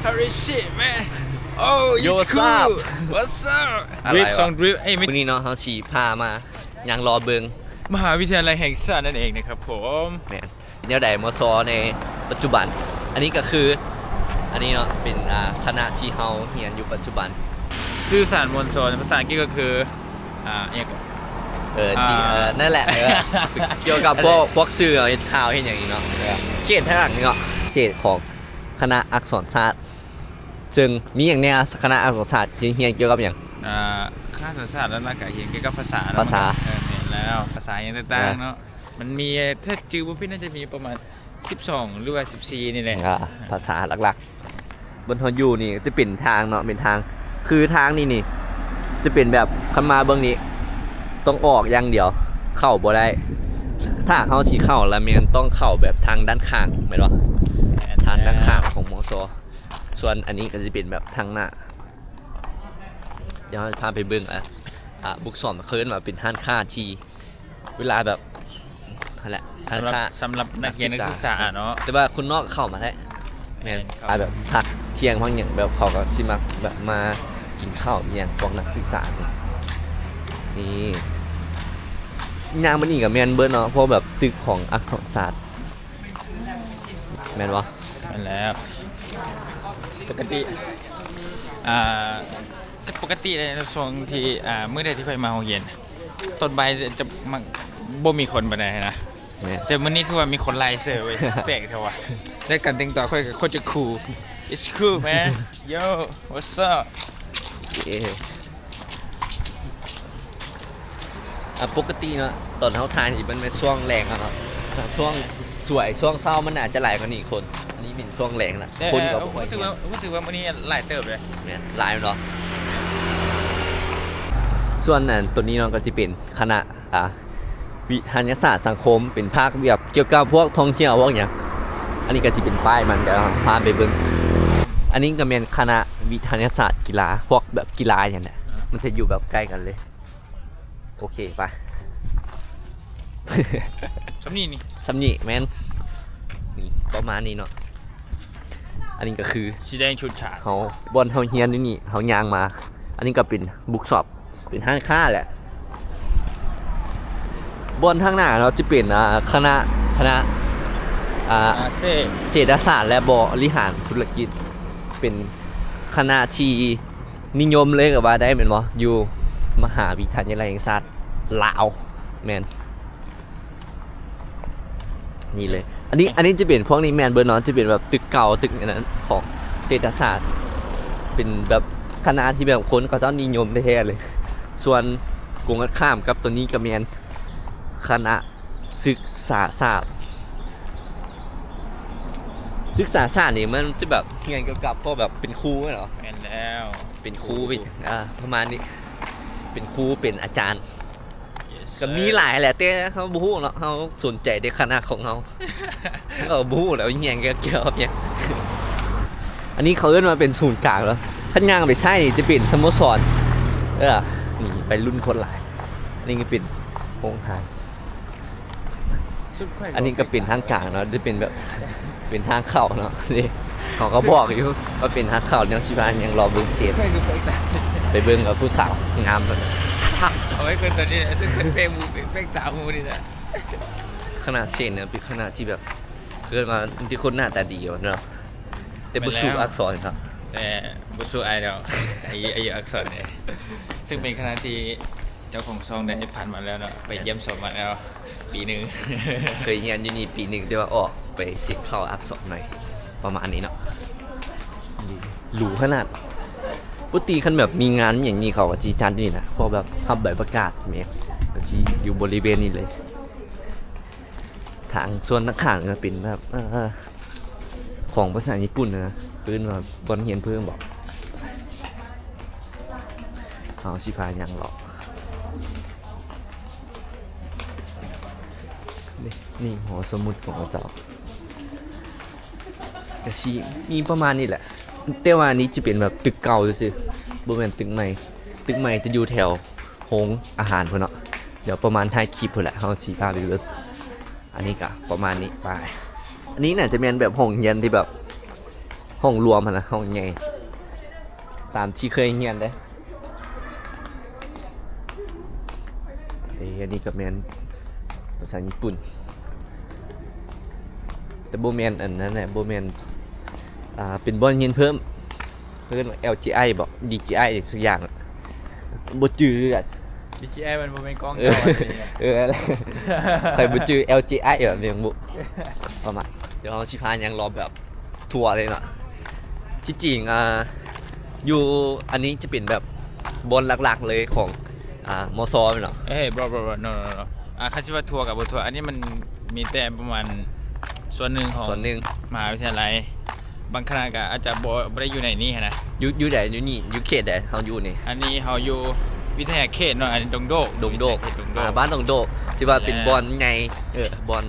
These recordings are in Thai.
Holy shit man Oh Yo, it's what's cool up? What's up อะไร Drip วะ song drip ไอ้มิ วันนี้เนาะเขาฉีพามายังรอเบิง มหาวิทยาลัยแห่งชาตินั่นเองนะครับผม แม่นเป็นแนวใดมซอในปัจจุบัน อันนี้ก็คืออันนี้เนาะเป็นคณะที่เฮาเรียนอยู่ปัจจุบัน สื่อสารมวลชนภาษาอังกฤษก็คืออย่าง ดีนั่นแหละเกี่ยวกับพวกสื่อข่าวเห็นอย่างนี้เนาะเขตทางหลังนี่เนาะเขตของคณะอักษรศาสตร์ซึ่งมีอย่างเนี้ยคณะอักษรศาสตร์เรียนเกี่ยวกับอย่างค่าสัญชาติแล้วก็เรียนเกี่ยวกับภาษา ภาษา เนี่ยแล้วภาษาอย่างต่างๆเนาะมันมีถ้าจือบ่ผิดน่าจะมีประมาณ12หรือว่า14นี่แหละ ภาษาหลักๆบนฮอนยูนี่จะเป็นทางเนาะเป็นทางคือทางนี่จะเป็นแบบคันมาเบื้องนี้ต้องออกอย่างเดียวเข้าบ่ได้ถ้าเขาสีเข้าแล้วมันต้องเข้าแบบทางด้านข้างไหมล่ะทางด้านข้างของมอซอส่วนอันนี้ก็จะเป็นแบบทางหน้าเดี๋ยวพาไปเบิ่งบุกสอนเคลื่อนมาเป็นท่านค่าทีเวลาแบบนั่นแหละท่านค่า สำหรับนักเรียนนักศึกษาเนาะ แต่ว่าคุณนอกเข้ามาได้แม่นแบบพักเที่ยงบางอย่างแบบเขาก็ชิมักแบบมากินข้าวอย่างพวกนักศึกษานี่งานมันอีกกับแมนเบิร์นเนาะเพราะแบบตึกของอักษรศาสตร์แมนวะ นั่นแล้วปกติปกติในช่วงที่เมื่อใดที่ไปมาโรงเรียนตอนบ่ายจะบ่มีคนปานใดนะแต่มื้อนี้คือว่ามีคนไล่เซอร์เว้ย แปลกแท้ว่ะได้การแต่งตัวค่อยโคตรจะ cool it's cool man yo what's up ปกติเนาะตอนเขาทานอีกมันเป็นช่วงแรงเนาะช่วงสวยช่วงเศร้ามันอาจจะหลายกว่านี้คนอันนี้เป็นช่วงแรงนะคนกับผมรู้สึกว่ามื้อนี้หลายเติบเลยเนี่ยหลายเนาะส่วนนั้นตัวนี้เนาะก็จะเป็นคณะวิทยาศาสตร์สังคมเป็นภาคแบบเกี่ยวกับพวกท่องเที่ยวพวกอย่างอันนี้ก็จะเป็นป้ายมันเดี๋ยวพาไปเบิ่งอันนี้ก็เป็นคณะวิทยาศาสตร์กีฬาพวกแบบกีฬาอย่างเนี้ยมันจะอยู่แบบใกล้กันเลยโอเคไป สำนี่แมนนี่ประมาณนี้เนาะอันนี้ก็คือ สีแดงชุดฉากเขาบอลเขาเฮียนนี่เขายางมาอันนี้ก็เป็นบุ๊กช็อปเป็นห้างค้าแหละบนทางหน้าเราจะเป็นคณะเศรษฐศาสตร์และบริหารธุรกิจเป็นคณะที่นิยมเลยกับว่าได้เป็นบ่อยู่มหาวิทยาลัยแห่งชาติลาวแมนนี่เลยอันนี้จะเป็นพวกนี้แมนเบอร์นอนจะเป็นแบบตึกเก่าตึกนั้นของเศรษฐศาสตร์เป็นแบบคณะที่แบบคนก็ต้องนิยมแท้ๆเลยส่วนกงข้ามกับตัวนี้ก็แมนคณะศึกษาศาสตร์นี่มันจะแบบเรียนเกี่ยวกับพวกแบบเป็นครูเหรอแม่นแล้วเป็นครูประมาณนี้เป็นครูเป็นอาจารย์ก็มีหลายแหละแต่เขาบู๊เนาะเขาสนใจในคณะของเขาก็บู๊แล้วเงี้ยเกี่ยวกับเนี่ยอันนี้เขาเอิ้นมาเป็นศูนย์กลางแล้วขันย่างไปใช่จะเป็นสโมสรนี่ไปรุ่นคนหลายนี่ก็เป็นโรงทานอันนี้ก็เป็นทางกลางเนาะจะเป็นแบบเป็นทางเข้าเนาะนี่เขาก็บอกอยู่ว่าเป็นทางเข้าเนี่ยชิบานยังรอเบิ้งเสียไปเบิ้งกับผู้สาวงามเลยเอาไว้คนตอนนี้ซึ่งเป็นเป้งตามูนี่นะขนาดเซนเนี่ยเป็นขนาดที่แบบเกิดมาที่คนหน้าตาดีเนาะแต่บุษอักษรครับแต่บุษไอเดียวไออักษรเนี่ยซึ่งเป็นคณะที่เจ้าของซองได้ผ่านมาแล้วเนาะไปเยี่ยมชมมาแล้วปีหนึ่งเคยเรียนอยู่นี่ปีหนึ่งแต่ว่าออกไปเสียงเข้าอักษรหน่อยประมาณนี้เนาะหรูขนาดปกติคันแบบมีงานอย่างนี้เขาก็จีจันนี่นะพอแบบทำใบประกาศเมฆก็จีอยู่บริเวณนี้เลยทางส่วนนักข่าวก็เป็นแบบของภาษาญี่ปุ่นนะปืนแบบบอลเฮียนเพิ่มบอกเอาชิพายังหรอกนี่หอสมุดของเจ้ากระชีมีประมาณนี้แหละแต่ว่านี้จะเป็นแบบตึกเก่าซื่อๆบ่แม่นตึกใหม่จะอยู่แถวโรงอาหารพุ่นเนาะเดี๋ยวประมาณท้ายคลิปพุ่นแหละเฮาสิพาไปดูอันนี้ก็ประมาณนี้ไปอันนี้น่าจะเป็นแบบห้องเรียนที่แบบ ห้องรวมหั่นนะห้องใหญ่ตามที่เคยเรียนได้อันนี้ก็แม่นภาษาญี่ปุ่นแต่บ่แม่นอันนั้นแหละบ่แม่นเป็นบ่อนเรียนเพิ่มเพิ่นว่า LGI บ่ DGI อีกสักอย่างอะบ่จื้อกัน DJI มันบ่เป็นกล้อง เอ เก่า อ อันนี้ไง อะไรใครบ่จื้อ LGI แบบนี้บ่ประมาณเดี๋ยวเราสิพายังรอแบบทัวร์เลยเนาะที่จริงอยู่อันนี้จะเป็นแบบบนหลักๆเลยของมอซอเนาะ เอ้ย bro no คันสิว่าทัวร์กับบ่ทัวร์อันนี้มันมีแต่ประมาณส่วนหนึ่งของ ส่วนหนึ่ง มหาวิทยาลัยบางคณะก็อาจจะบ่ได้อยู่ในนี้หั้นนะ อยู่ไหนอยู่นี่อยู่เขตไหนเฮาอยู่นี่ อันนี้เฮาอยู่วิทยาเขตเนาะอันนี้ดงโดก ดงโดก วิทยาเขตดงโดก บ้านดงโดกที่ว่าเป็น แล้ว บอลไงบอล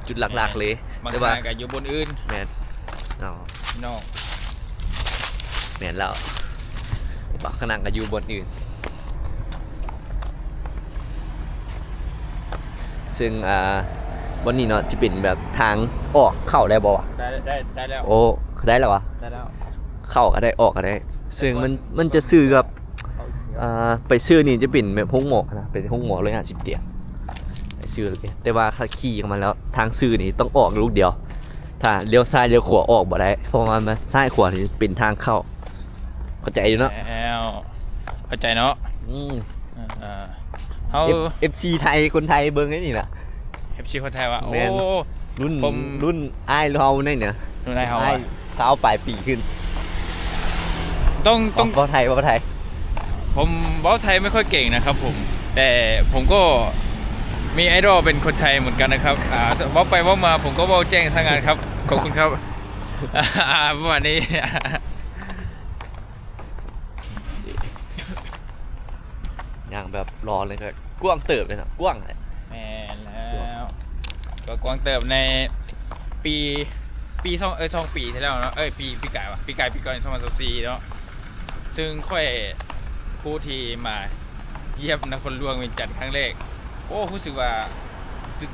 จุดหลักๆเลย บาง แต่ ค ว่า ณะก็อยู่บนอื่น แมนอ๋อ พี่น้อง แมนแล้วบางขนาดก็อยู่บนอื่น ซึ่งวันนี้เนาะจะเป็นแบบทางออกเข้าได้บ่วะ ได้แล้ว โอ้ได้แล้ววะ ได้แล้ว เข้าก็ได้ออกก็ได้ ซึ่งมันจะซื้อกับไปซื้อนี่จะเป็นแบบห้องหมอนะเป็นห้องหมอ150เตียงไปซื้อเลยแต่ว่าถ้าขี่กันมาแล้วทางซื้อนี่ต้องออกลูกเดียว ถ้าเลี้ยวซ้ายเลี้ยวขวาออกบ่ได้เพราะว่ามันซ้ายขวานี่เป็นทางเข้าเข้าใจอยู่เนาะ แล้วเข้าใจเนาะ อืม เฮา FC ไทยคนไทยเบิ่งไอ้นี่น่ะ FC คนไทยว่าโอ้ แม่น รุ่น ผม รุ่นอ้ายเราเนี่ย รุ่นอ้ายเฮา อ้ายสาวปลายปีขึ้น ต้อง เว้าไทยเว้าไทย ผมเว้าไทยไม่ค่อยเก่งนะครับผมแต่ผมก็มีไอดอลเป็นคนไทยเหมือนกันนะครับเว้าไปเว้ามาผมก็เว้าแจ้งทางงานครับขอบคุณครับประมาณนี้ อย่างแบบรอเลยก็กว้างเติบเลยนะกว้างเลย แม่นแล้วก็กวางเติบในปี2 ปีที่แล้วเนาะปีกายวะปีกายปีก่อน2024เนาะซึ่งค่อยผู้ที่มาเยี่ยมนครหลวงเวียงจันทร์ครั้งแรกโอ้รู้สึกว่าตื่น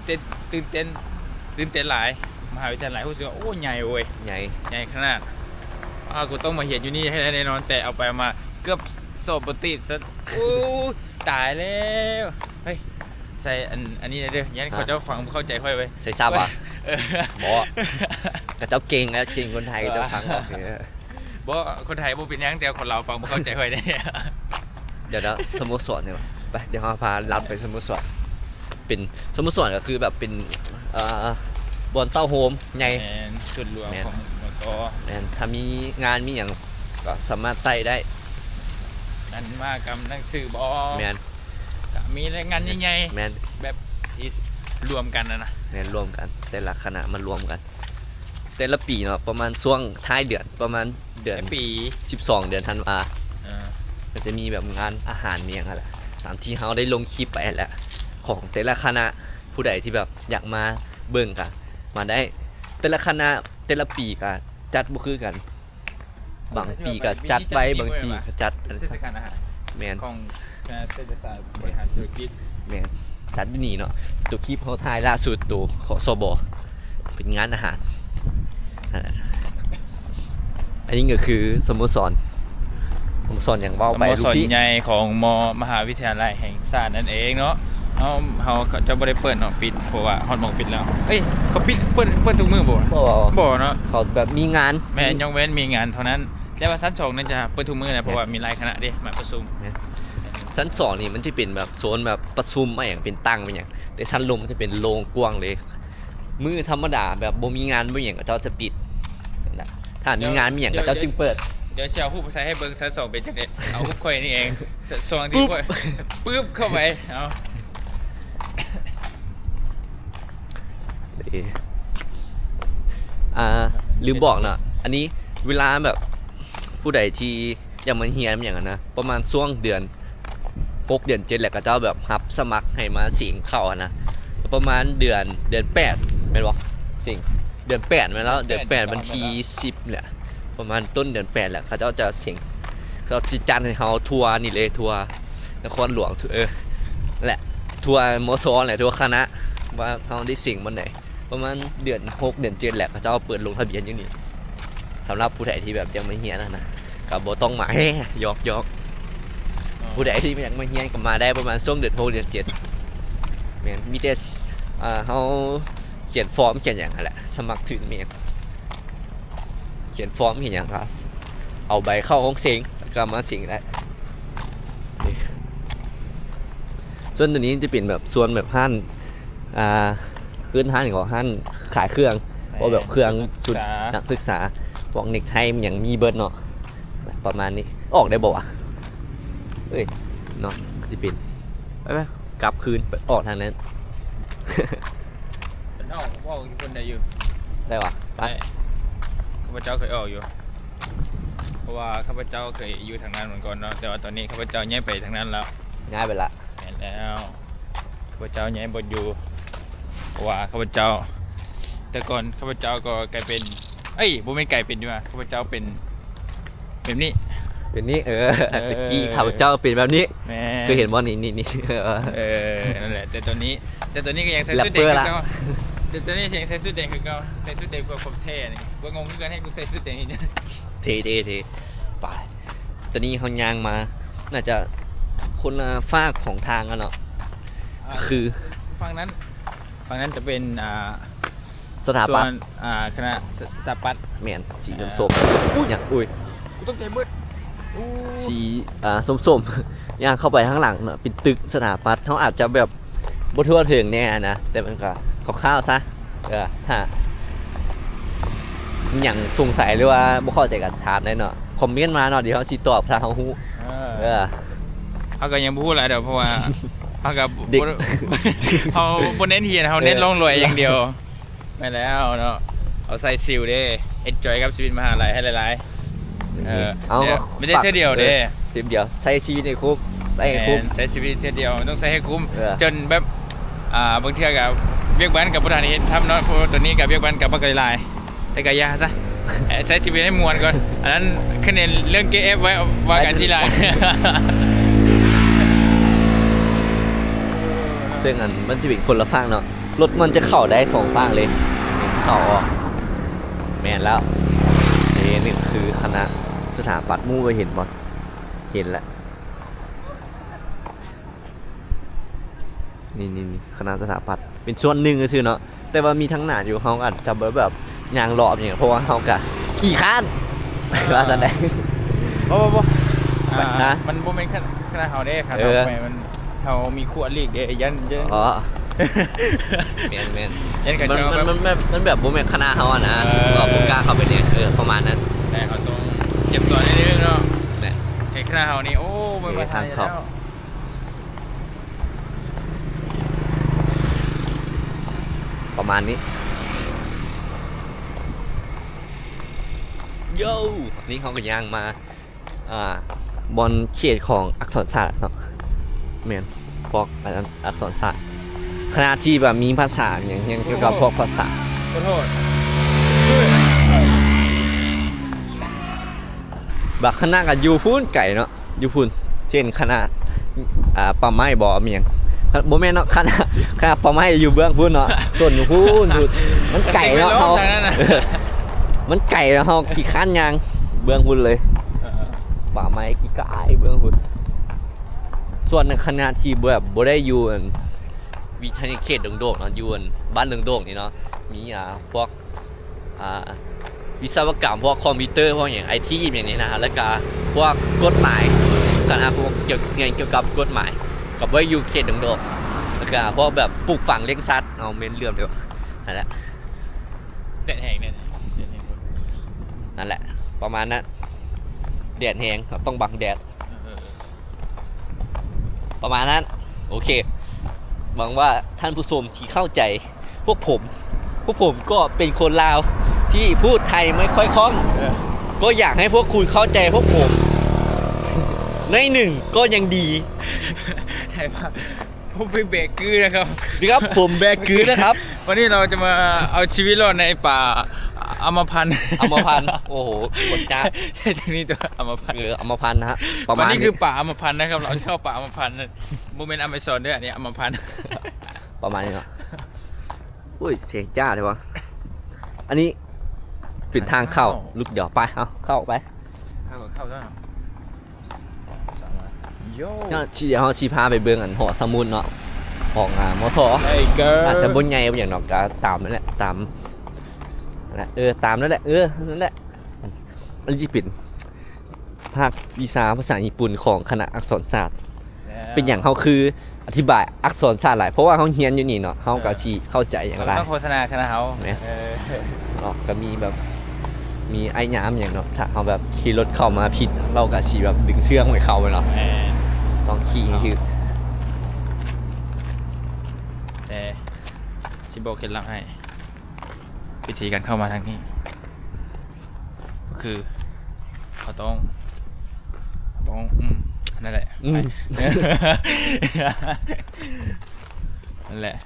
เต้นหลายมหาวิทยาลัยรู้สึกว่าโอ้ใหญ่เว้ย ใหญ่ ใหญ่ขนาดกูต้องมาเห็นอยู่นี่ให้ได้แน่นอนแต่เอาไปมาเกือบสอบบ่ติดซะโอ้ตายแล้วเฮ้ยใส่อันนี้เด้อยันเขาเจ้าฟังบ่เข้าใจค่อยไว้ ใส่ทราบป่ะ เออ บ่กับเจ้าเก่งแล้วเก่งคนไทยก็เจ้าฟังออกเนี่ย บ่คนไทยบ่เป็นหยังแต่คนลาวฟังบ่เข้าใจค่อยได้ เดี๋ยวสโมสรเนี่ยไปเดี๋ยวเราพาลัดไปสโมสรเป็นสโมสรก็คือแบบเป็นบอลเต้าโฮมใหญ่ แม่นจุดรวม แม่น ของมส แม่นถ้ามีงานมีอย่างก็สามารถใส่ได้ นั่นมากำหนังสือบ่ แม่น ก็มีรายงานใหญ่ แม่น ๆแบบที่รวมกันนะ แม่นรวมกันแต่ละคณะมันรวมกัน แต่ละปีเนาะประมาณช่วงท้ายเดือนประมาณเดือน ในปี 12 เดือนธันวา เออ ก็จะมีแบบงานอาหารมีอย่างไรตามที่เขาได้ลงคลิปไปแหละของแต่ละคณะผู้ใดที่แบบอยากมาเบิ่งกันมาได้แต่ละคณะแต่ละปีก็จัดบ่คือกัน บางปีก็จัดไปบางปีก็จัด เทศกาลอาหาร แมน ของคณะเศรษฐศาสตร์บริหารธุรกิจ แมนจัดอยู่นี่เนาะตัวคลิปเขาถ่ายล่าสุดตัวของสบเป็นงานอาหารนั่นแหละอันนี้ก็คือสโมสรอย่างเว่า ส ไป โม ลู ส ก ร พี่ ใหญ่ของมหาวิทยาลัยแห่งชาตินั่นเองเนาะเขาก็จะบ่ได้เปิดเนาะปิดเพราะว่าฮอดหมองปิดแล้วเอ้ยเขาเปิดทุกมื้อบ่วะ บ่ บ่เนาะ เขาแบบมีงาน แม่นยกเว้นมีงานเท่านั้นแต่ว่าชั้น2นั่นจะเปิดทุกมื้อนะเพราะว่ามีหลายคณะเด้มาประชุม ชั้นสองนี่มันจะเป็นแบบโซนแบบประชุมมาอย่างเป็นตั้งเป็นอย่างแต่ชั้นลงมันจะเป็นโรงกว้างเลยมือธรรมดาแบบบ่มีงานบ่อย่างก็เจ้าจะปิดนั่นแหละถ้ามีงานมีอย่างก็เจ้าจึงเปิด เดี๋ยวสิเอารูปไปใช้ให้เบิ่งชั้น2เป็นจังได๋เอารูปข่อยนี่เองส่วนที่ข่อยปึ๊บเข้าไปเอา ลืมบอกเนาะอันนี้เวลาแบบผู้ใดที่อยากมาเฮียนอย่างนั้นนะประมาณช่วงเดือน6 เดือน 7แหละก็เจ้าแบบรับสมัครให้มาสิงเข้าอะนะประมาณเดือน8แม่นบ่สิงเดือน8มาแล้วเดือน8วันที่10แหละประมาณต้นเดือน8แหละเขาเจ้าจะสิงเขาสิจัดให้เขาทัวร์นี่เลยทัวร์นครหลวงแหละทัวร์มอซอแหละทัวร์คณะว่าเขาได้สิงวันไหนประมาณเดือน6 เดือน 7แหละเขาเจ้าเปิดลงทะเบียนอยู่นี่ส สำหรับผู้ใดที่แบบยังไม่เฮียนนะก็บ่ต้องมา หยอกผู้ใดที่ยังไม่เฮียนก็มาได้ประมาณช่วงเดือน6เดือน7แม่นมีแต่เฮาเขียนฟอร์มเขียนหยังนั่นแหละสมัครถึงแม่นเขียนฟอร์มเขียนหยังก็เอาใบเข้าห้องเสียงแล้วก็มาเสียงได้นี่ส่วนตัวนี้จะเป็นแบบส่วนแบบห้านขึ้นห้านของห้านขายเครื่องเพราะแบบเครื่องสุดนักศึกษาพวกเน็กไทมันอย่างมีเบิร์ดเนาะประมาณนี้ออกได้บอกอ่ะเอ้ยเนาะจะเป็นไปกลับคืนไปออกทางนั้น ออกอยู่คนใดอยู่ ได้ปะไป ข้าพเจ้าเคยออกอยู่เพราะว่าข้าพเจ้าเคยอยู่ทางนั้นเหมือนกันเนาะแต่ว่าตอนนี้ข้าพเจ้าย้ายไปทางนั้นแล้ว ง่ายไปละ เห็นแล้วข้าพเจ้าย้ายบทอยู่เพราะว่าข้าพเจ้าแต่ก่อนข้าพเจ้าก็กลายเป็นบ่เป็นไก่เป็นดีกว่าข้าพเจ้าเป็นแบบนี้ เป็นนี้ตะกี้ข้าพเจ้าเป็นแบบนี้ แม่ คือเห็นว่านี่ นั่นแหละแต่ตอนนี้ก็ยังใส่ชุด แรปเป แด องร์ คือ ละ เก่าแต่ตอนนี้ยังใส่ชุดแดงคือเก่าใส่ชุดแดงกว่าผมเท่นี่ว่างงคือกันให้กูใส่ชุดแดงนี่เนี่ย เทไปตอนนี้เขายางมาน่าจะคนละฝากของทางกันเนาะคือ ฝั่งนั้นจะเป็นสถา ส่ว ปัต น ย์ คณะสถาปัตย์ แมนสีส้มๆอุ้ย กูต้องใจเบิดอู้ สีส้มๆย่างเข้าไปข้างหลังเนาะเป็นตึกสถาปัตย์เขาอาจจะแบบบ่ทั่วถึงแน่นะแต่มันก็คร่าวๆซะถ้าอย่างสงสัยหรือว่าบ่เข้าใจกันถามได้เนาะคอมเมนต์มาเนาะเดี๋ยวเขาสิตอบถ้าเขาฮู้ เขาก็ยังบ่พูดอะไรเดี๋ยวเพราะว่าเขาก็ เด็ก เขาบ่เน้นเฮียนเขาเน้นลงรวยอย่างเดียวไม่แล้วเนาะเอาใส่ซิลเด้ enjoy กับชีวิตมหาลัยให้หลายๆเนี่ยไม่ได้เท่าเดียวเด้ เดียวใช้ชีวิตในคุกใช้ให้คุ้ม ใช้ชีวิตเท่าเดียวต้องใช้ให้คุ้ม เออ จนแบบบางเทื่อกับเวียกบ้านกับบ่ทันเฮ็ดทำเนาะเพราะว่าตัวนี้กับเวียกบ้านกับบ่ไกลหลายแต่ก็อย่าซะใช้ชีวิตให้ม่วนก่อนอันนั้นคะแนนเรื่อง KF ไว้ว่ากันทีหลัง ซึ่งอันมันจะเป็นคนละฝั่งเนาะรถมันจะเข้าได้สองฝั่งเลยเข้าออกแมนแล้วนี่คือคณะสถาปัตย์มู่ไปเห็นบ่เห็นแล้วนี่คณะสถาปัตย์เป็นส่วนหนึ่งก็คือเนาะแต่ว่ามีทั้งหนาอยู่เขาอาจจะแบบยางรอบอย่างเพราะว่าเขากะขี่ข้านว่าแสดง บ่นะ มันบ่แม่นคณะเฮาเด้ครับ เออ มันเฮามีครัวลีกเด้ยัน อ๋อแมน ยันกับ มัน เจ้าแบบ มันแบบโมเมนต์คณะเขาอะนะ เออ ก็โปกล้าเขาไปเนี่ยประมาณนั้น แต่เขาต้องเจ็บตัวนิดนึงเนาะ เนี่ย ไอ้คณะเฮานี่โอ้มันมา ทางเข้า แล้ว ประมาณนี้โย่นี่เขาก็ย่างมาบอลเขตของอักษรศาสตร์เนาะแมนพวกอักษรศาสตร์คณะที่แบบมีภาษาอย่างเกี่ยวกับพวกภาษา ขอโทษ แบบคณะกับยูพูนไก่เนาะยูพูนเช่นคณะป่าไม้บ่อเมียงโมเมนต์เนาะคณะป่าไม้อยู่เบื้องพูนเนาะส่วนอยู่พูนมันไก่เนาะเขา มันไก่แล้วเขาขี่ข้านยางเบื้องหุ่นเลยป่าไม้ขี่กายเบื้องหุ่นส่วนในคณะที่แบบบ่ได้อยู่วิทยาเขตดงโดกเนาะอยู่บ้านดงโดกนี่เนาะมีพวกวิศวกรรมพวกคอมพิวเตอร์พวกอย่างไอทีอย่างนี้นะแล้วก็พวกกฎหมายคณะพวกเกี่ยวกับกฎหมายกับว่าอยู่เขตดงโดกแล้วก็พวกแบบปลูกฝังเลี้ยงสัตว์เอาเมนเลื่อมเดียวนั่นแหละ เด็ดแห่งเนี่ย นั่นแหละประมาณนั้นแดดแห้งเราต้องบังแดดประมาณนั้นโอเคหวังว่าท่านผู้ชมที่เข้าใจพวกผมก็เป็นคนลาวที่พูดไทยไม่ค่อยคล่องก็อยากให้พวกคุณเข้าใจพวกผมในหนึ่งก็ยังดี ไทยว่าผมเป็นเบเกอร์นะครับ ครับผมแบกือนะครับ วันนี้เราจะมาเอาชีวิตรอดในป่าอมพันธ์ อมพันธ์โอ้โหกดจ้า ใช่ตรงนี้ตัวอมพันธ์ อมพันธ์นะฮะประ วัน มาณ นี้ นี้ คือป่าอมพันธ์นะครับเราเข้าป่าอมพันธ์โมเมนต์อเมซอนด้วยอันนี้อมพันธ์ ประมาณนี้เนาะอุ้ยเสียงจ้าเลยวะอันนี้ เป็นทางเข้าลูกเดี๋ยวไปเอาเข้าไป เข้าได้โย่ ก็เดี๋ยวเราชี้พาไปเบิ่งอันหอสมุนเนาะของมส ไอ้เกิร์ล อาจจะบนใหญ่อย่างเนาะก็ตามนั่นแหละตามนั่นแหละตามนั่นแหละนั่นแหละอันนี้เป็นภาควิชาภาษาญี่ปุ่นของคณะอักษรศาสตร์เป็นอย่างเขาคืออธิบายอักษรศาสตร์หลายเพราะว่าเขาเรียนอยู่นี่เนาะเขาก็ชี้เข้าใจอย่างไร ต้องโฆษณาคณะเขา เนี่ย เนาะก็มีแบบมีไอ้ย้ำอย่างเนาะถ้าเขาแบบขี่รถเข้ามาผิดเราก็ชี้แบบดึงเชือกไว้เข้าไปเนาะต้องขี่ให้ถึง แต่ชิโบเคล็ดลับให้วิธีการเข้ามาทางนี้ ก็คือเขาต้องนั่นแหละไปนั่นแหละ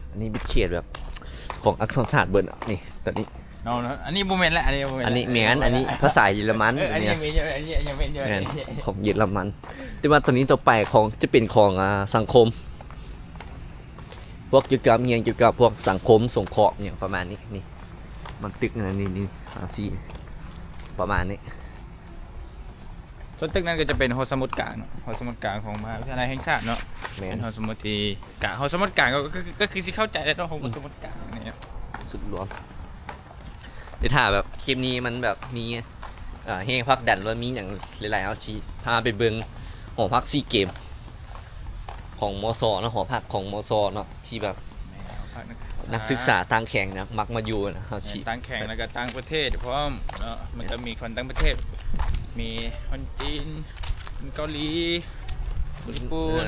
อันนี้เป็นเขตแบบของอักษรศาสตร์เบิร์นนี่ตอนนี้ เอานะอันนี้บูเมนแหละอันนี้บูเมน อันนี้เมียนอันนี้ภาษาเยอรมัน อันนี้ เนี่ย มีเยอะอันนี้ยังเป็นเยอะ แม่นของเยอรมัน แต่ว่าตัวนี้ตัวไปของจะเป็นของสังคม พวกเกี่ยวกับเกี่ยวกับพวกสังคมสงเคราะห์อย่างประมาณนี้นี่มันตึกนะนี่ซีประมาณนี้ ส่วนตึกนั้นก็จะเป็นหอสมุดกลางหอสมุดกลางของมหาวิทยาลัยแห่งชาติเนาะ แม่ เป็น นหอสมุดที่กะหอสมุดกลางก็คือสิเข้าใจแล้วเนาะหอสมุดกลางเนี่ย สุดรวมแต่ถ้าแบบคลิปนี้มันแบบมีเฮงพักดันแล้วมีอย่างหลายๆเอาชีพาไปเบิ่งหอพักซีเกมของมสเนาะหอพักของมสเนาะที่แบบนักศึกษาต่างแข่งนะมักมาอยู่นะเอาชี ตั้งแข่งแล้วก็ตั้งประเทศเพราะเนาะมันก็มีคนตั้งประเทศ มีคนจีนคนเกาหลีคนญี่ปุ่น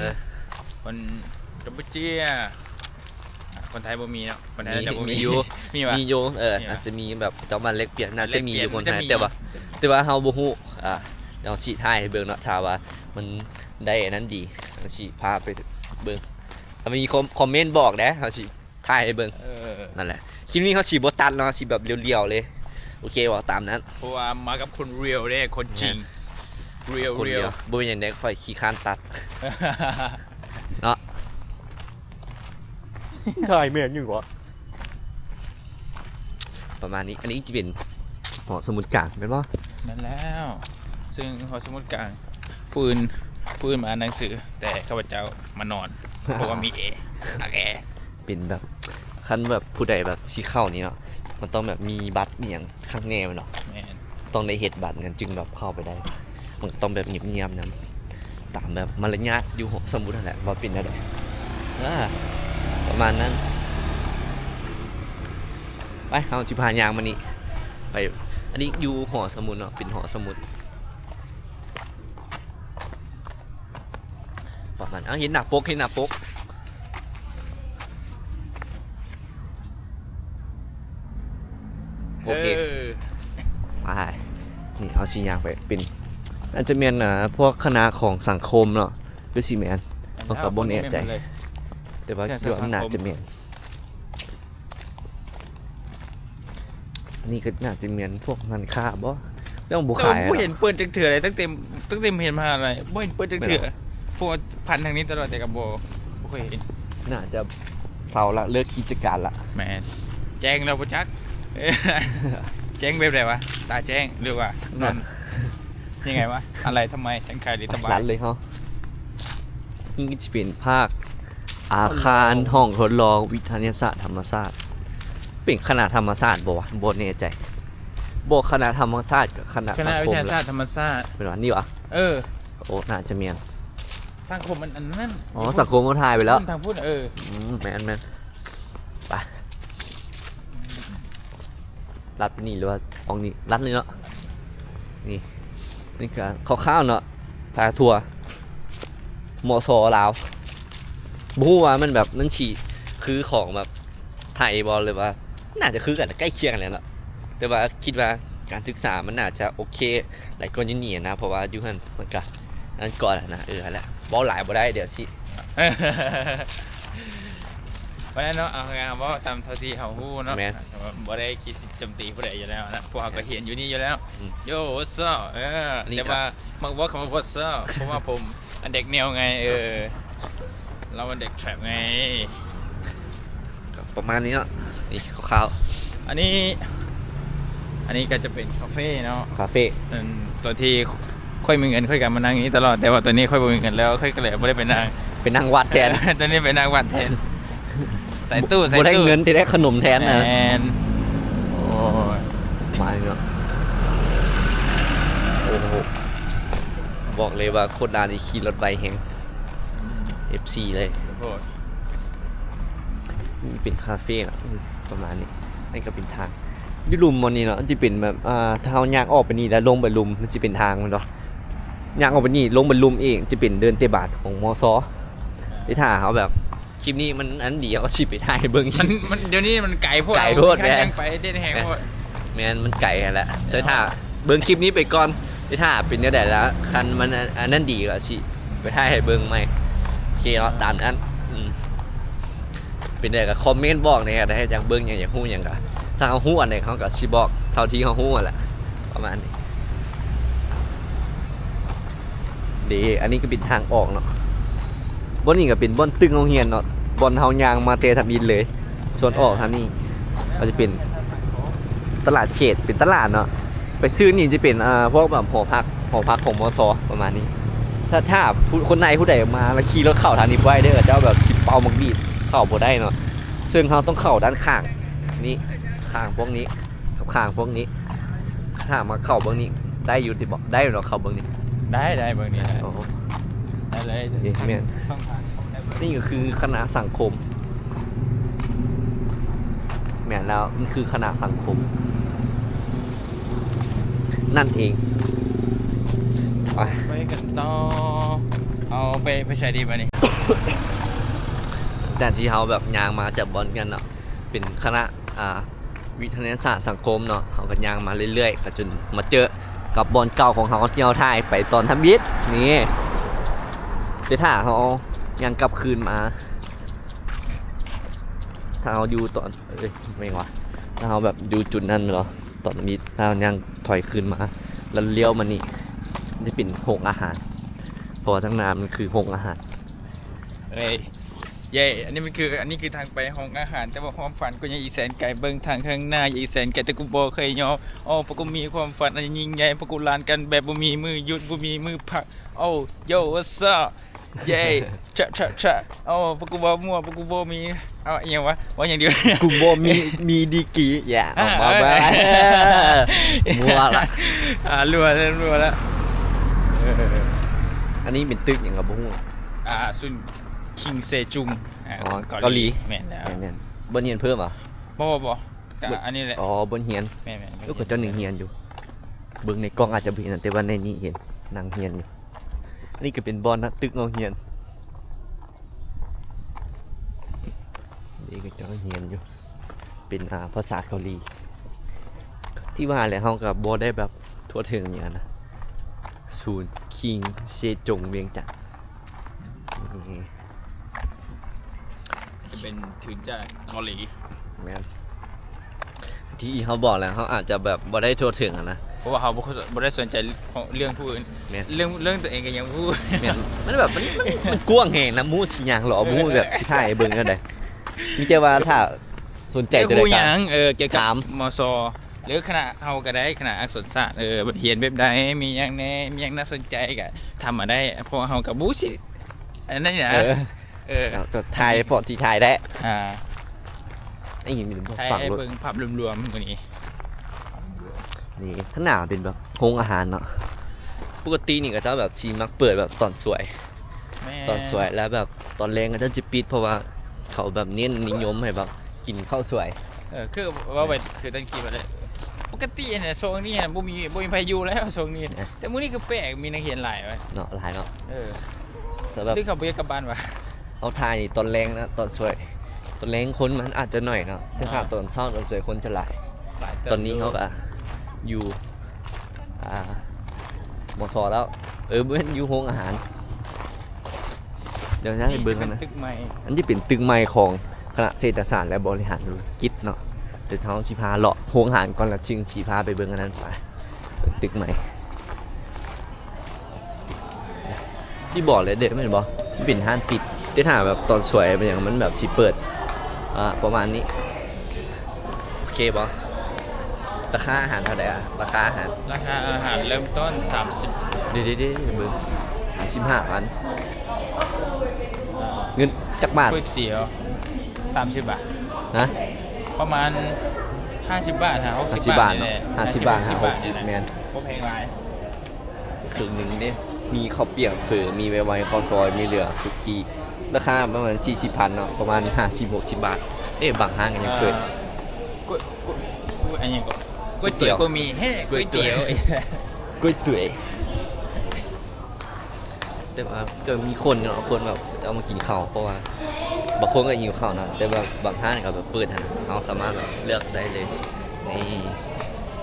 คนกัมพูชีคนไทยบ่มีเนาะคนไทยจะบ่มีอยู่มีวะ มีโยอาจจะมีแบบเจ้ามันเล็กเปลี่ยนน่าจะมีอยู่คนไทยแต่ว่าเฮาบ่ฮู้เราชี้ท้ายให้เบิ่งเนาะถ้าว่ามันได้อันนั้นดีเราชี้พาไปเบิ่งถ้ามีคอมเมนต์บอกนะเฮาชี้ท้ายให้เบิ่งนั่นแหละคลิปนี้เขาชี้บ่ตัดเนาะชี้แบบเรียวๆเลยโอเคว่าตามนั้น เพราะว่ามากับคนเรียลเด้คนจริงเรียล คน เรีย เดี ล ยวบ่เป็นหยังได้ค่อยขี้ค้านตัดเนาะ ถ่ายเหมือนอยู่วะ ประมาณนี้อันนี้จะเป็นหอสมุดกลางเป็นบ่ นั่นแล้ว ซึ่งหอสมุดกลางผู้อื่นมาอ่านหนังสือ แต่ข้าพเจ้ามานอนเพราะว่ามีตักแอร์ เป็นแบบคันแบบผู้ใดแบบชี้เข้านี่เนาะมันต้องแบบมีบัตรมีอย่างข้างแนวเนาะ แม่น ต้องได้เฮ็ดบัตรกันจึงแบบเข้าไปได้ มันก็ต้องแบบเงียบๆนะตามแบบมารยาทอยู่หอสมุดนั่นแหละบ่เป็นได้ประมาณนั้นไปเอาสิพายางมานี่ไปอันนี้อยู่หอสมุดเนาะเป็นหอสมุดประมาณเห็นหน้าปกโอเคไปนี่เอาชิ้นยางไปเป็นอาจจะเมียนพวกคณะของสังคมเนาะคือสิแมนต้องกับบนแอบใจแต่ว่าคิดว่ามันน่าจะเมียนนี่ก็น่าจะเมียนพวกงานค้าบ่ต้องบุขาย บ่เห็นเปิดจังเถื่ออะไรตั้งเต็มเห็นมาอะไรบ่เห็นเปิดจังเถื่อพวกพันทางนี้ตลอดแต่กับบ่เคยเห็น น่าจะเศร้าละเลิกกิจการละ แม่นแจ้งเราบ่จักแจ้งแบบไหนวะตาแจ้งหรือว่านอนยังไงวะอะไรทำไมฉันขายหรือทำไม ร้านเลยเขานี่ก็จะเป็นภาคอาคารห้องทดลองวิทยาศาสตร์ธรรมศาสตร์เป็นคณะธรรมศาสตร์บ่วะบ่แน่ใจบ่คณะธรรมศาสตร์กับคณะ ค สั ณะ ง วิ คม ทยาศา ละ สตร์ธรรมศาสตร์ เป็นว่านี่วะ โอ้น่าจะเมียน สังคมมันอันนั้น อ๋อสังคมเขาทายไปแล้ว ทางพูดแมนไปรัดไปนี่หรือว่าอองนี่รัดเลยเนาะนี่ก็คร่าวๆเนาะพาทัวร์มอซอลาวบู๊ว่ามันแบบนั่นฉีคือของแบบไทยบอลเลยว่าน่าจะคือกันใกล้เคียงกันแล้วล่ะแต่ว่าคิดว่าการศึกษามันน่าจะโอเคหลายคนยืนหนีนะเพราะว่าอยู่หันมันก็นั่นก่อนนะแหละบอลหลายบ่ได้เดี๋ยวสิ วันนั้นเนาะเอาไงว่าตามเท่าที่เขาฮู้เนาะบ่ได้คิดโจมตีผู้ใดอยู่แล้วนะพวกเขาก็เห็นอยู่นี่อยู่แล้วโย่ what's up แต่ว่ามักว่าคำว่า what's up เพราะว่าผมอันเด็กแนวไงเราอันเด็กแทร็ปไง ประมาณนี้เนาะนี่คร่าว อันนี้ก็จะเป็นคาเฟ่เนาะ คาเฟ่ ตัวที่ค่อยมีเงินค่อยกลับมานั่งอย่างนี้ตลอดแต่ว่าตัวนี้ค่อยบ่มีเงินแล้วค่อยก็เลยไม่ได้ไปนั่ง เป็นนั่งวัดแทน ตัวนี้ไปนั่งวัดแทนใส่ตู้ บ่ได้เงินที่ได้ขนมแทนนะ แทนโอ้ย มาเนาะโอ้โหบอกเลยว่าโคตรนานที่ขี่รถไวแฮง FC เลย โอ้ย นี่เป็นคาเฟ่เนาะประมาณนี้นี่ก็เป็นทางอยุลุมมันนี่เนาะมันจะเป็นแบบถ้าเอายางออกไปนี่แล้วลงไปลุมมันจะเป็นทางมันเนาะยางออกไปนี่ลงไปลุมเองจะเป็นเดินเตะบาทของมอซอที่ถ้าเขาแบบคลิปนี้มันอันเดียวก็ชิบไปถ่ายเบิ้ง มันเดี๋ยวนี้มันไก่โพด ไก่โพด แม่ แม่ ยังไปได้แหงโพด แม่นมันไก่แหละแต่ถ้าเบิ้งคลิปนี้ไปก่อนที่ถ้าเป็นเนื้อแดดแล้วคันมันอันนั้นดีก็ชิไปถ่ายให้เบิ้งใหม่โอเคเนาะตามนั้นเป็นได้ก็คอมเมนต์บอกเนี่ยได้ให้จังเบิ้งอย่างฮู้อย่างก็ถ้าเขาฮู้อันไหนเขาก็สิบอกเท่าที่เขาฮู้แหละประมาณนี้ดีอันนี้ก็เป็นทางออกเนาะบนนี้ก็เป็นบนตึงโรงเรียนเนาะบนเฮายางมาเตะทำอินเลยส่วนออกทางนี้ก็จะเป็นตลาดเขตเป็นตลาดเนาะไปซื้อนี่จะเป็นพวกแบบหอพักของมสประมาณนี้ถ้าคนในผู้ใดมาแล้วขี่รถเข้าทางนี้ไว้เด้อเจ้าแบบชิปเป่ามักดีดเข้าบ่ได้เนาะซึ่งเขาต้องเข้าด้านข้างนี้ข้างพวกนี้กับข้างพวกนี้ถ้ามาเข้าเบื้องนี้ได้อยู่ที่บอกได้อยู่เนาะเข้าเบื้องนี้ ได้เบอร์นี้ได้ โอ้โห ได้เลย เอ๊ะแม่น ช่องทางได้เบอร์ นี่ก็คือคณะสังคมแม่นแล้วมันคือคณะสังคม นั่นเองไป ไปกันต่อเอาไปใช้ดีป่ะนี่ แต่ที่เขาแบบยางมาจับบอลกันเนาะเป็นคณะวิทยาศาสตร์สังคมเนาะเขาก็ยางมาเรื่อยๆก็จนมาเจอกับบอลเก่าของเขาที่เราถ่ายไปตอนทำบิดนี่เดี๋ยวถ้าเขายังกลับคืนมาถ้าเขาอยู่ตอนไม่วะถ้าเขาแบบอยู่จุดนั้นเนาะตอนนี้ถ้าเขายังถอยคืนมาแล้วเลี้ยวมานี่จะเป็นโรงอาหารเพราะว่าทั้งน้ำมันคือโรงอาหาร เอ้ยเย่อันนี้คือทางไปห้องอาหารแต่ว่าความฝันก็ยังอีแสนไกลเบิ่งทางข้างหน้าอีแสนไกลแต่กูบ่เคยยอมอ๋อพวกกูมีความฝันอันยิ่งใหญ่พวกกูลานกันแบบบ่มีมือหยุดบ่มีมือพักโอ้โย what's up เย่ชะโอ้พวกกูบ่มั่วพวกกูบ่มีเอาอีหยังวะว่าอย่างเดียว กูโบมีดีกรีอย่าออกมาบ้ามัวละ รัวแล้วอันนี้เป็นตึกอย่างกับบุ้ง ซุนคิงเซจุง อ๋อเกาหลี แม่นแล้ว แม่นบนเฮียนเพิ่มเหรอ่ะ บ่ก็อันนี้แหละ อ๋อบนเฮียน แม่น ลูกกับเจ้าหนึ่งเฮียนอยู่เบิ่งในกล้องอาจจะเห็นแต่ว่าในนี้เห็นนางเฮียนอยู่นี่ก็เป็นบอลนะตึกเอาเฮียนนี่ก็เจ้าเฮียนอยู่เป็นภาษาเกาหลีที่ว่าแหละเขากับบอได้แบบทั่วถึงอย่างนั้นนะศูนย์คิงเชจงเวียงจันทร์นี่ จะเป็นถึงจากเกาหลี แม่นที่เขาบอกแล้วเขาอาจจะแบบบ่ได้ทั่วถึงอะนะ เพราะว่าเขาบ่ได้สนใจเรื่องผู้อื่น แม่น เรื่องตัวเองก็ยังพูด แม่นมันแบบมันกว้างแหงนะมูดสิหยังหรอมูดแบบสิถ่ายให้เบิ่งกันได้มีแต่ว่าถ้าสนใจตัวใด ผู้ห ก็ ยังเกี่ยวกับ ถาม มสหรือคณะเฮาก็ได้คณะอักษรศาสตร์บัดเรียนแบบใดมีหยังแน่มีหยังน่าสนใจก็ทำมาได้เพราะเฮาก็บ่สิอันนั้นนะแล้วก็ถ่ายพอที่ถ่ายได้ ไอ้เห็นมี ไทย ฝั่งรถ เบิ่งภาพรวมๆมื้อนี้ นี่ข้างหน้าเป็นแบบโรงอาหารเนาะปกตินี่ก็จะแบบซีมักเปิดแบบตอนสวย แม่ ตอนสวยแล้วแบบตอนแรงก็จะปิดเพราะว่าเขาแบบเน้นนิยมให้แบบกินข้าวสวย คือว่าไปคือต้นคิดว่าได้ปกติเนี่ยช่วงนี้น่ะบ่มีพายุแล้วช่วงนี้แต่มื้อนี้คือแปลกมีนักเรียนหลายว่ะ เนาะหลายเนาะ แต่แบบ ที่เขาบ่อยากกลับบ้านว่ะ เอาถ่ายตอนแรงนะตอนสวยตอนแรงคนมันอาจจะหน่อยเนาะแต่ถ้าตอนเช้าตอนสวยคนจะหลาย ตอนนี้เขาก็อยู่มสแล้วเมื่ออยู่โรงอาหารเดี๋ยวจะให้เบิ่งกันนะ ตึกใหม่ อันที่เป็นตึกใหม่ของคณะเศรษฐศาสตร์และบริหารธุรกิจเนาะเดี๋ยวเขาชีพาเลาะโรงอาหารก่อนแล้วจึงชีพาไปเบิ่งกันนั้นไปเป็นตึกใหม่ที่บอกเลยเด็กไม่เห็นบอกมันเป็นห้างปิดที่ถ้าแบบตอนสวยเป็นอย่างมันแบบสิเปิดประมาณนี้โอเค บ่ราคาอาหารเท่าไหร่อะราคาอาหาร ราคาอาหารเริ่มต้น 30 เดี๋ยวเบิ่ง35 วันเงินจักบาท ก๋วยเตี๋ยว30 บาท นะ ประมาณ 50 บาทฮะ60 50 บาท เนาะ นี่แหละ 50 บาท 60 60แม่น บ่แพงหลาย ครึ่งหนึงเด้มีข้าวเปียกเฝอมีไวๆข้าวซอยมีเหลือสุกี้ราคาประมาณ 40,000 เนาะประมาณ 50-60 บาทบางห้างก็ยังเปิด ก๋วยอันนี้ก็ก๋วยเตี๋ยวก็มีเฮ้ก๋วยเตี๋ยว ก๋วยเตี๋ยวแต่ว่าก็มีคนเนาะคนแบบเอามากินข้าวเพราะว่าบางคนก็หิวข้าวนะแต่แบบบางห้างก็แบบเปิดนะเราสามารถแบบเลือกได้เลยใน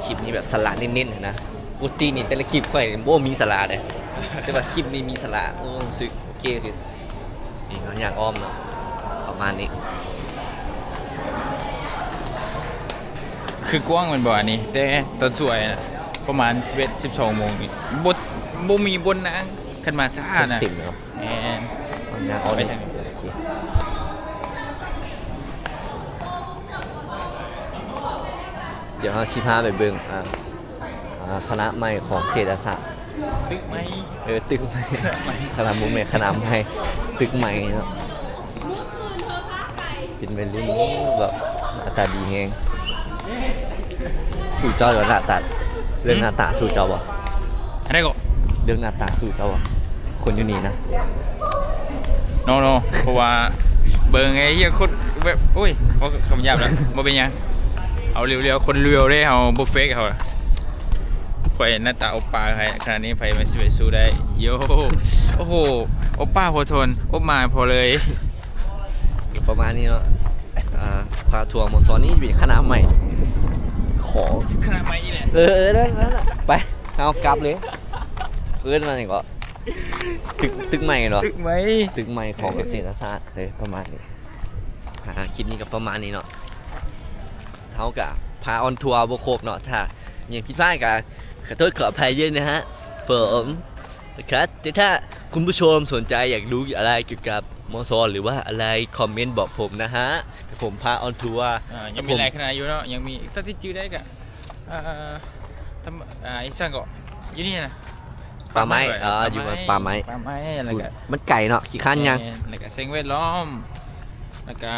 คลิปนี้แบบสลัดเน้นๆนะปกตินี่แต่ละคลิปค่อยโบ้มีสลัดเลยแต่ว่าคลิปนี้มีสลัดโอ้รู้สึกโอเคคือนี่เขาอยากอ้อมเนาะประมาณนี้ คือกว้างมันบ่อันนี้แต่ตอนสวยนะประมาณ11-12 โมงนี่บ่มีบนนะขึ้นมาซ่านะ เต็มเนาะ แม่น เอาอยากอ้อม ไป นี่ ทางนี้ โอเคเดี๋ยวเราชิพาไปเบิ่งคณะใหม่ของเศรษฐศาสตร์ ตึกไหม ตึกใหม่คณะมุมใหม่คณะใหม่ตึกใหม่เนาะเป็นวัยรุ่นแบบหน้าตาดีแฮงสู่เจ้าเดี๋ยวหน้าตาเรื่องหน้าตาสู่เจ้าบ่ อะไรก็ เรื่องหน้าตาสู่เจ้าบ่คนอยู่นี่นะ โนเพราะว่าเบิ่งไอ้เหี้ยคนแบบโอ้ยเขาคำหยาบแล้วบ่เป็นหยังเอาเร็วๆคนเร็วเด้เฮาบ่เฟกเขาข่อยหน้าตาโอป้าใครขนาดนี้ไผมันสิไปสู้ได้โยโอ้โหโอป้าพอทนโอมาพอเลย ประมาณนี้เนาะพาทัวร์หมอซอนนี่เป็นคณะใหม่ของ ขนาดไหมอีแหละ นั่นไปเอากลับเลยคืนมาอย่างก็ตึกใหม่เหรอ ตึกไหม ตึกใหม่ของเกษตรศาสตร์เลยประมาณนี้คลิปนี้ก็ประมาณนี้เนาะเท่ากับพาออนทัวร์บวครบเนาะถ้าอย่างผิดพลาดกันขอโทษขออภัยเยอะนะฮะผมนะครับแต่ถ้าคุณผู้ชมสนใจอยากรู้อะไรเกี่ยวกับมอซอหรือว่าอะไรคอมเมนต์บอกผมนะฮะเดี๋ยวผมพาออนทัวร์ ยังมีหลายคณะอยู่เนาะยังมีถ้าที่จื้อได้ก็ทำอีกสั่งก็อยู่นี่นะ ป่าไม้อยู่ป่าไม้ อะไรก็ มันไก่เนาะขี้ข้านยัง แล้วก็เซ็งแวดล้อมแล้วก็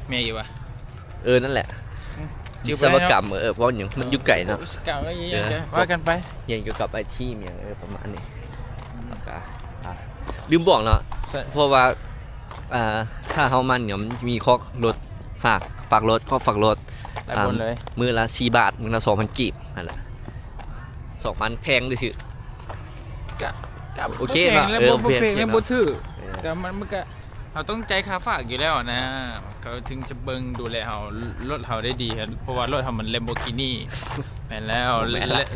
เมียอยู่วะ นั่นแหละวิศวกรรมเพราะอย่างมันอยู่ไก่เนาะ เก่าก็ยังจะว่ากันไป อย่างเกี่ยวกับไอทีอย่างประมาณนี้แล้วก็ลืมบอกเนาะเพราะว่าถ้าเฮามันเนี่ยมันมีข้อลดฝากรถข้อฝากรถ หลายคนเลย มือละ4 บาทมือละ 2,000 กีบนั่นแหละ2,000แพงเลยถือ กับ โอเค เนาะ เนาะ แล้วบ่เพลง โอเค แล้ว เนาะ บ่ถือแต่มันก็เราต้องใจค่าฝากอยู่แล้วนะเขาถึงจะเบิ่งดูแลเฮารถเฮาได้ดีครับเพราะว่ารถเฮามัน Lamborghini แม่นแล้ว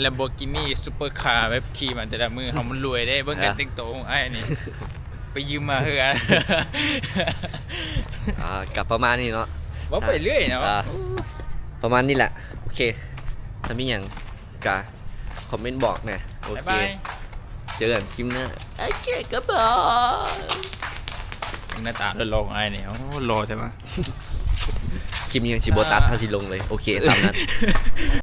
Lamborghini ซุปเปอร์คาร์แบบขี่มันแต่ละมือเฮามันรวยได้เบิ่งกันแต่งตัวของไอ้นี่ไปยืมมาเฮือ กับประมาณนี้เนาะ ว่าไปเรื่อยเนาะ ประมาณนี้แหละโอเคถ้ามีอย่างกะคอมเมนต์บอกนะโอ บ๊าย เค บาย เจอกันคลิปหน้าโอเคก็บอก หน้าตาลงไอ้นี่โอ้รอใช่ปะ คลิปนี้ยังชิโบตัสถ้าสิลงเลยโอเคตามนั้น